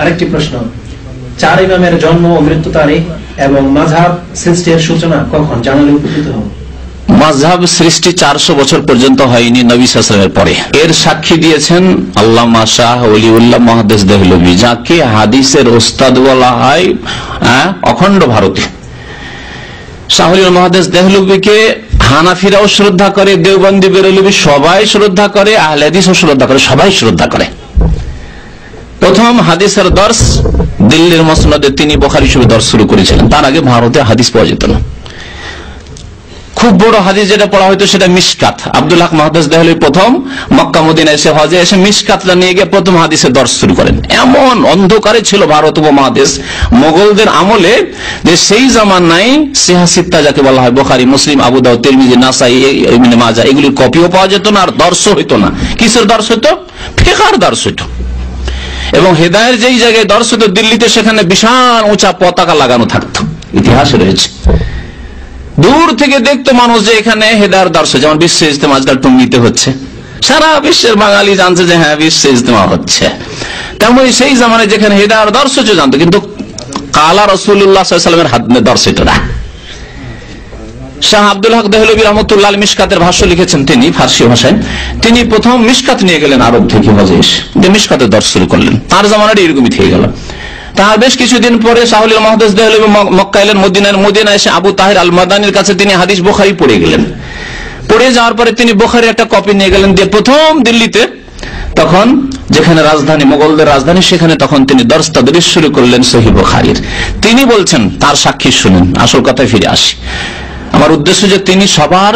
আরেকটি প্রশ্ন, 4 ইমামের জন্ম ও মৃত্যু তারিখ এবং মাযহাব সৃষ্টির সূচনা কখন জানালে উপকৃত হব। মাযহাব সৃষ্টি 400 বছর পর্যন্ত হয়নি নবী সাল্লাল্লাহু আলাইহি ওয়াসাল্লামের পরে। এর সাক্ষী দিয়েছেন আল্লামা শাহ ওলিউল্লাহ মুহাদ্দিস দেহলভী, যাকে হাদিসের ওস্তাদ বলা হয় অখণ্ড ভারতে। শাহ ওলিউল্লাহ মুহাদ্দিস দেহলভীকে হানাফিরাও শ্রদ্ধা করে, দেওবন্দি বেরেলভী সবাই শ্রদ্ধা করে, আহলে হাদিসও শ্রদ্ধা করে, সবাই শ্রদ্ধা করে। প্রথম হাদিসের দর্শ দিল্লির মসনদে তিনি বুখারী শরীফ দর্শ শুরু করেছিলেন। তার আগে ভারতে হাদিস পাওয়া যেত না। খুব বড় হাদিস যেটা পড়া হয়তো সেটা মিশকাত। আব্দুল হক মুহাদ্দিস দেহলভী প্রথম মক্কা মদিনা এসে হজে এসে মিশকাতটা নিয়ে গিয়ে প্রথম হাদিসের দর্শ শুরু করেন। এমন অন্ধকারে ছিল ভারত উপমহাদেশ মুগলদের আমলে যে সেই জামানায় সিহাসিত্তা যাকে বলা হয়, বুখারী, মুসলিম, আবু দাউদ, তিরমিজি, নাসাই, ইবনে মাজাহ, এগুলির কপিও পাওয়া যেত না, আর দর্শ হইতো না। কিসের দর্শ হইতো? ফিকহের দর্শ হইতো। এবং হেদায়ের যেই জায়গায় দর্শ হতো দিল্লিতে, সেখানে বিশাল উঁচা পতাকা লাগানো থাকতো, ইতিহাসে রয়েছে। দূর থেকে দেখতো মানুষ যে এখানে হেদায়ের দর্শ, যেমন বিশ্ব ইজতেমা আজকাল টঙ্গিতে হচ্ছে, সারা বিশ্বের বাঙালি জানছে যে হ্যাঁ বিশ্ব ইজতেমা হচ্ছে। তেমনি সেই জামানায় যেখানে হেদায়ের দর্শ জানতো, কিন্তু কালা রাসূলুল্লাহ সাল্লাল্লাহু আলাইহি ওয়াসাল্লামের হাদিসের দর্শ হতো না। শাহ আব্দুল হক দেহলভী রাহমাতুল্লাহ আলাইহি মিশকাতের ভাষ্য লিখেছেন তিনি ফার্সি ভাষায়। তিনি প্রথম মিশকাত নিয়ে গেলেন আরব থেকে হজে এসে, যে মিশকাতের দর্শ শুরু করলেন। তার জামানাটা এরকমই থেকে গেল। তার বেশ কিছুদিন পরে শাহ ওলিউল্লাহ মুহাদ্দিস দেহলভী মক্কা এলেন, মদিনা এসে আবু তাহির আল মাদানির কাছে তিনি হাদিস বুখারী পড়ে গেলেন। পড়ে যাওয়ার পরে তিনি বুখারীর একটা কপি নিয়ে গেলেন, দিয়ে প্রথম দিল্লিতে, তখন যেখানে রাজধানী মুগলদের রাজধানী, সেখানে তখন তিনি দর্শ তাদরিস শুরু করলেন সহিহ বুখারীর। তিনি বলছেন, তার সাক্ষী শুনেন, আসল কথায় ফিরে আসি। আমার উদ্দেশ্য যে তিনি সবার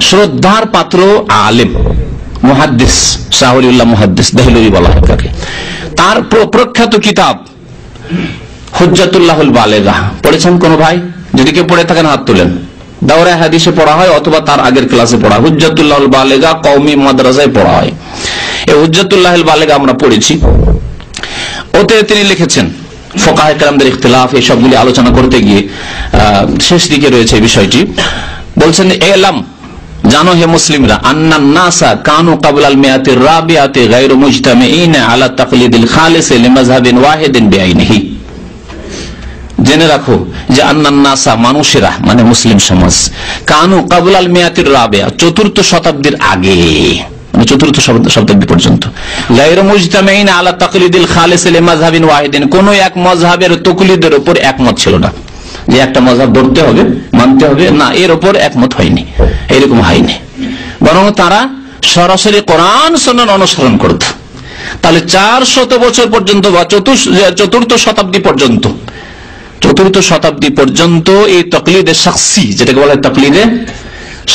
শ্রদ্ধার পাত্র আলেম, মুহাদ্দিস, শাহ ওলিউল্লাহ মুহাদ্দিস দেহলভী বলা হয় তাকে। তার প্রখ্যাত কিতাব হুজ্জাতুল্লাহুল বালেগা পড়েছেন কোন ভাই? যদি কেউ পড়ে থাকেন হাত তুলেন। দাওরা হাদিসে পড়া হয় অথবা তার আগের ক্লাসে পড়া। হুজ্জাতুল্লাহুল বালেগা কওমি মাদ্রাসায় পড়া হয়। এই হুজ্জাতুল্লাহুল বালেগা আমরা পড়েছি। ওতে তিনি লিখেছেন ফুকাহায়ে কেরামদের ইখতিলাফ, এই সবগুলি আলোচনা করতে গিয়ে শেষ দিকে রয়েছে এই বিষয়টি। বলছেন, এলাম, জানো হে মুসলিমরা, আন্নান নাসা কানু ক্বাবলাল মিয়াতির রাবিআতি গায়রু মুজতামিঈনা আলা তাকলিদিল খালিস লিমাযহাবিন ওয়াহিদিন বিআইনিহি। জেনে রাখো যে আন্নান নাসা, মানুষেরা মানে মুসলিম সমাজ, কানু ক্বাবলাল মিয়াতির রাবিআ, চতুর্থ শতাব্দীর আগে, মানে চতুর্থ শতাব্দী পর্যন্ত, গায়রু মুজতামিঈনা আলা তাকলিদিল খালিস লিমাযহাবিন ওয়াহিদিন, কোন এক মাযহাবের তাকলিদের উপর একমত ছিল না, যে একটা মাযহাব ধরতে হবে, মানতে হবে, না, এর উপর একমত হয়নি, এরকম হয়নি। বরং তারা সরাসরি কোরআন সুন্নাহ অনুসরণ করত। তাহলে 400 বছর পর্যন্ত বা চতুর্থ শতাব্দী পর্যন্ত, চতুর্থ শতাব্দী পর্যন্ত এই তাকলিদে শাখসি, যেটাকে বলা হয় তাকলিদে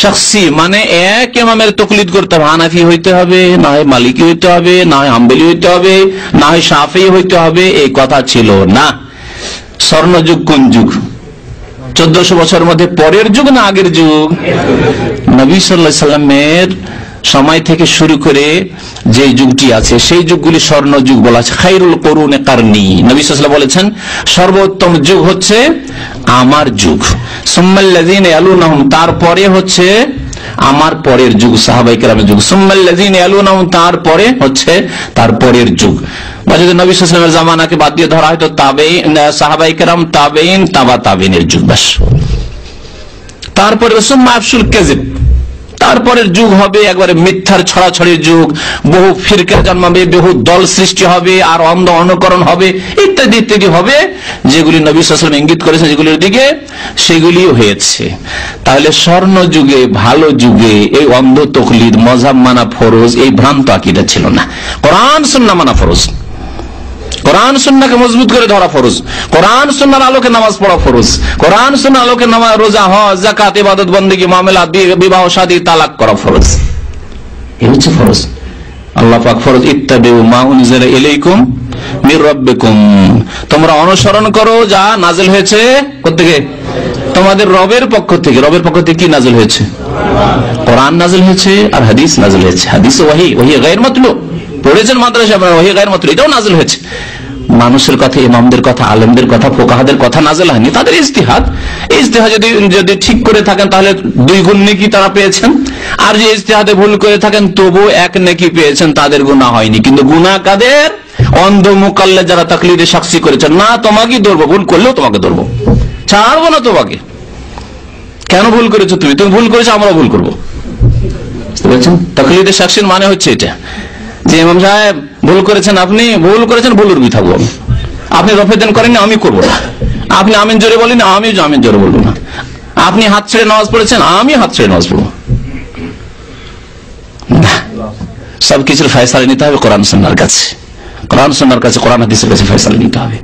শাখসি, মানে এক ইমামের তাকলিদ করতে হবে। হানাফি হইতে হবে, না হয় মালিকি হইতে হবে, না হয় হাম্বলি হইতে হবে, না হয় শাফিঈ হইতে হবে, এই কথা ছিল না। স্বর্ণযুগ কোন যুগ? 1400 বছরের মধ্যে পরের যুগ না আগের যুগ? নবী সাল্লাল্লাহু আলাইহি সাল্লামের সময় থেকে শুরু করে যে যুগটি আছে সেই যুগগুলি স্বর্ণ যুগ বলা আছে। খায়রুল কুরুনে কারনি, নবী সাল্লাল্লাহু আলাইহি ওয়াসাল্লাম বলেছেন সর্বোত্তম যুগ হচ্ছে আমার যুগ। সুম্মাল্লাযিনা ইয়ালুনহুম, তারপরে হচ্ছে আমার পরের যুগ, সাহাবায়ে কেরামের যুগ। সুম্মাল্লাযিনা ইয়ালুনহুম, তারপরে হচ্ছে তার পরের যুগ। বা যদি নবী সাল্লাল্লাহু আলাইহি ওয়াসাল্লামের জামানাকে বাদ দিয়ে ধরা হয় তো তাবেঈন, সাহাবায়ে কেরাম, তাবেঈন, তাবা তাবেঈনের যুগ। বাস। তারপরে সুম্মা আফশুল কাযিব, তারপরের যুগ হবে একবারে মিথ্যার ছড়াছড়ির যুগ, বহু ফিরকা জন্মাবে, বহু দল সৃষ্টি হবে, আর অন্ধ অনুকরণ হবে, ইত্যাদি ইত্যাদি হবে, যেগুলি নবী সাল্লাল্লাহু আলাইহি ওয়াসাল্লাম ইঙ্গিত করেছেন যেগুলির দিকে, সেগুলিও হয়েছে। তাহলে স্বর্ণ যুগে, ভালো যুগে এই অন্ধ তাকলিদ, মাযহাব মানা ফরজ, এই ভ্রান্ত আকীদা ছিল না। কোরআন সুন্নাহ মানা ফরজ, কোরআন সুন্নাহকে মজবুত করে ধরা ফরজ, কোরআন সুন্নাহর আলোকে নামাজ পড়া ফরজ, কোরআন সুন্নাহর আলোকে নামাজ, রোজা, হজ, যাকাত, ইবাদত, বন্দেগী, মামলাত, বিবাহ, শাদী, তালাক করা ফরজ। এই হচ্ছে ফরজ। আল্লাহ পাক ফরজ, ইত্তাবিউ মা উনজিলা ইলাইকুম মির রাব্বিকুম, তোমরা অনুসরণ করো যা নাযিল হয়েছে কোথা থেকে? তোমাদের রবের পক্ষ থেকে। রবের পক্ষ থেকে কি নাযিল হয়েছে? কোরআন নাযিল হয়েছে আর হাদিস নাযিল হয়েছে। হাদিস ওয়াহি, ওয়াহি গায়র মাতলুব, পড়েছেন মাদ্রাসায় আপনারা, ওয়াহি গায়র মাতলুব, এটাও নাযিল হয়েছে। মানুষের কথা, ইমামদের কথা, আলেমদের কথা, ফুকাহাদের কথা নাযিল হয়নি, তাদের ইজতিহাদ। ইজতিহাদ যদি ঠিক করে থাকেন তাহলে 2 গুণ নেকি তারা পেয়েছেন, আর যে ইজতিহাদে ভুল করে থাকেন তবু 1 নেকি পেয়েছেন, তাদের গুনাহ হয়নি। কিন্তু গুনাহ কাদের? অন্ধ মুকাল্লে যারা তাকলিদে সাক্ষী করেছেন, না তোমাকে ধরবো, ভুল করলেও তোমাকে ধরবো, ছাড়বো না তোমাকে। কেন ভুল করেছো তুমি? তুমি ভুল করেছো, আমরা ভুল করবো। বুঝতে পারছেন? তাকলিদে সাক্ষীর মানে হচ্ছে এটা, যে ইমাম সাহেব ভুল করেছেন, আপনি ভুল করেছেন, ভুলের বি থাকবো আমি। আপনি রফেদান করেননি, আমি করবো না। আপনি আমিন জোরে বলেন, আমি আমিন জোরে বলবো না। আপনি হাত ছেড়ে নামাজ পড়েছেন, আমি হাত ছেড়ে নামাজ পড়বো না। সবকিছুর ফয়সালা নিতে হবে কোরআন সুন্নাহর কাছে, কোরআন সুন্নাহর কাছে, কোরআন হাদিসের কাছে ফয়সালা নিতে হবে।